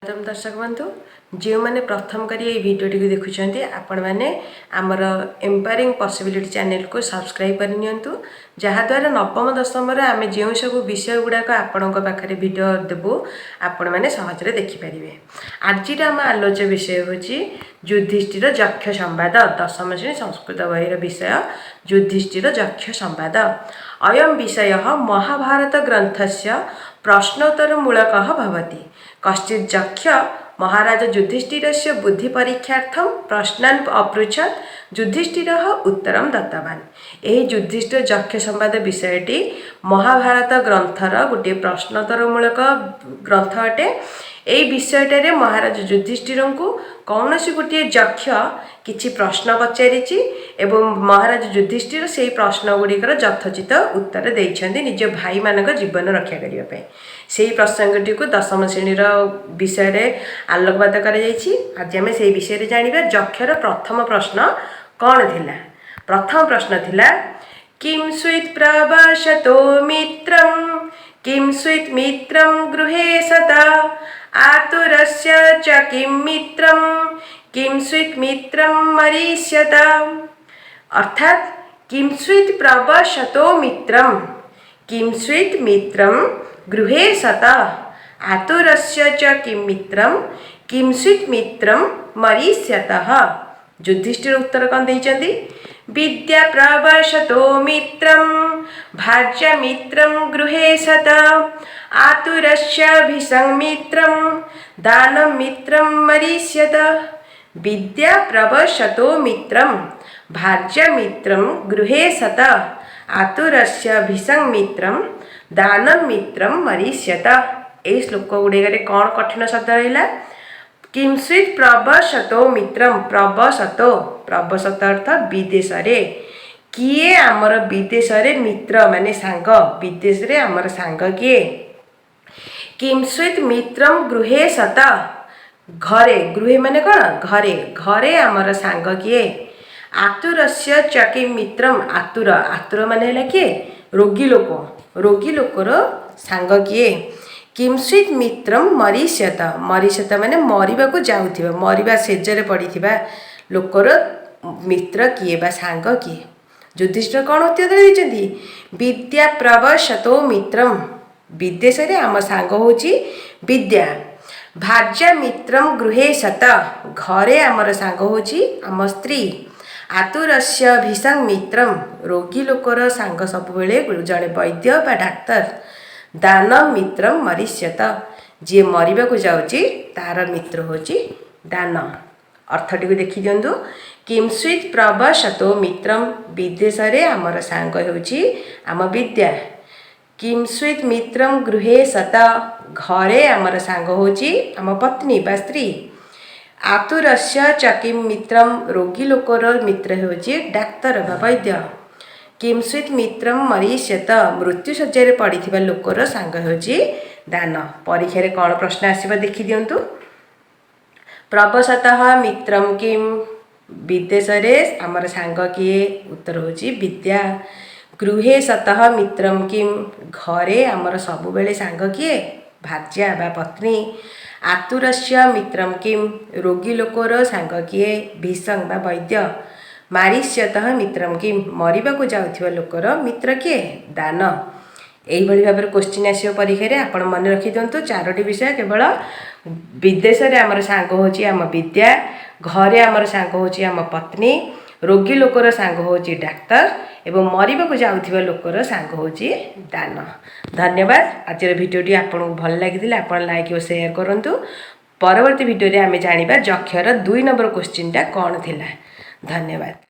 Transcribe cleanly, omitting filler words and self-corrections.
दर्शक बंधु जो मैंने प्रथम करी ये भिडियोटी को देखुं आपण मैंने आमर एम्पायरिंग पॉसिबिलिटी चैनल को सब्सक्राइब करनी जहाद्वारा नवम दशम आम जो सब विषय गुड़ाक आपण पाखे भिडियो देवु आपण मैंने सहजरे देखिपारे। आज आम आलोच्य विषय हूँ युधिष्ठिर यक्ष संवाद दशम श्रेणी संस्कृत बहिर विषय युधिष्ठिर यक्ष संवाद। अयं विषय महाभारत ग्रंथस्य प्रश्नोत्तरमूलक भवति। कश्चित् यक्ष महाराज युधिष्ठिरस्य बुद्धि परीक्षार्थं प्रश्नान् अपृच्छत्। युधिष्ठिरः उत्तरं दत्तवान्। यही युधिष्ठिर यक्ष संवाद विषयटी महाभारत ग्रंथर गोटे प्रश्नोत्तरमूलक ग्रंथ अटे। यही विषयटे महाराज युधिष्ठिर को कौन सी गोटे यक्ष किछि प्रश्न पचारि एवं महाराज युधिष्ठिर से प्रश्न गुड़िकर यथोचित उत्तर देइछन्ति निज भाई मानक जीवन रक्षा करने से प्रसंगटी को दशम श्रेणीर विषय आलोकपात कर। आज आम से विषय जानिबा यक्षर प्रथम प्रश्न कौन थिला। प्रथम प्रश्न थिला किं स्वित् प्रवशतो मित्रं किं स्वित् मित्रं गृहे सता आतुरस्य च किं मित्रं किं स्वित् मित्रं मरीष्यत। अर्थात किं स्वित् प्रवशतो मित्रं किं स्वित् मित्रं गृहे सता आतुरस्य च किं मित्रं किं स्वित् मित्रं मरीष्यतः। युधिष्ठिर उत्तर कौन देइचंदी विद्या प्रवशतो मित्रं भाज्य मित्रं गृहे सता आतुरस्य भिसंमित्रं दानं मित्रं मरीष्यत। विद्या प्रवशतो मित्रं भाज्य मित्रं गृहे सता आतुरस्य भिसंमित्रं दानं मित्रं मरीष्यत। ए श्लोक गुड़े कौन कठिन शब्द रहा किं स्वित् प्रवशतो मित्रं प्रवशतो प्रवशत अर्थ विदेश रे किए आमर विदेश रे मित्र माने सांग विदेश रे आमर सांग किए। किं स्वित् मित्रं गृहे सत घरे गृहे माने कौन घरे घरे आमर सांग किए। आतुरस्य च किं मित्रं आतुर आतुर माने है किए रोगी लोकर सांग किए। किं स्वित् मित्रं मरीष्यत मरीष्यत माने मरिबा को जाउथिबा मरिबा सेजरे पड़िथिबा लोकर मित्र किए बा सांग किए। युधिष्ठिर कौन उत्तर देइचंदी विद्या प्रवशतो मित्रं विदेश रे आम सांग होची विद्या भाज्य मित्रं गृहे सत घरे आमर सांग होची आम स्त्री आतुरस्य भिसं मित्रं रोगी लोकर सांग सब बेले जड़े वैद्य बा डाक्तर दानं मित्रं मरीष्यत जी मरिबा को जाउची तार मित्र होची दान। अर्थटी को देखि दियंतु किं स्वित् प्रवशतो मित्रं विदेश रे आमर सांग होची आम विद्या किं स्वित् मित्रं गृहे सत घरे आमर सांग होची आम पत्नी बा स्त्री आतुरस्य च किं मित्रं रोगी लोकर मित्र होची डाक्तर बा वैद्य किं स्वित् मित्रं मरीष्यत मृत्यु शय्यारे पड़िथिबा लोकर सांग होची दान। परीक्षा रे कौन प्रश्न आसीबा देखि दियंतु प्रवशतः मित्रं किं विदेश रे आमर सांग किए उत्तर होची विद्या गृहे सतः मित्रं किं घरे आमर सब बेले सांग किए भाज्या बा पत्नी आतुरस्य मित्रं किं रोगी लोकर सांग किए भीषं बा वैद्य मारीष्यतः मित्रं किं मरिबा को जाउथिबा लोकर मित्र किए दान। यही भाव में क्वेश्चन आसो परीक्षा आपण मन रखी दिंतु चारोटी विषय केवल विदेश रे आमर सांग होची आम विद्या घरे आमर सांग होची आम पत्नी रोगी लोकर सांग होची डाक्तर एवं मरिबा को जाउथिबा लोकर सांग होची दान। धन्यवाद। आज भिडियोटी आपको भल लगी आप लाइक और शेयर करंतु। परवर्ती भिडियो रे आमे जानिबा यक्षर 2 नंबर क्वेश्चन टा कौन थिला। धन्यवाद।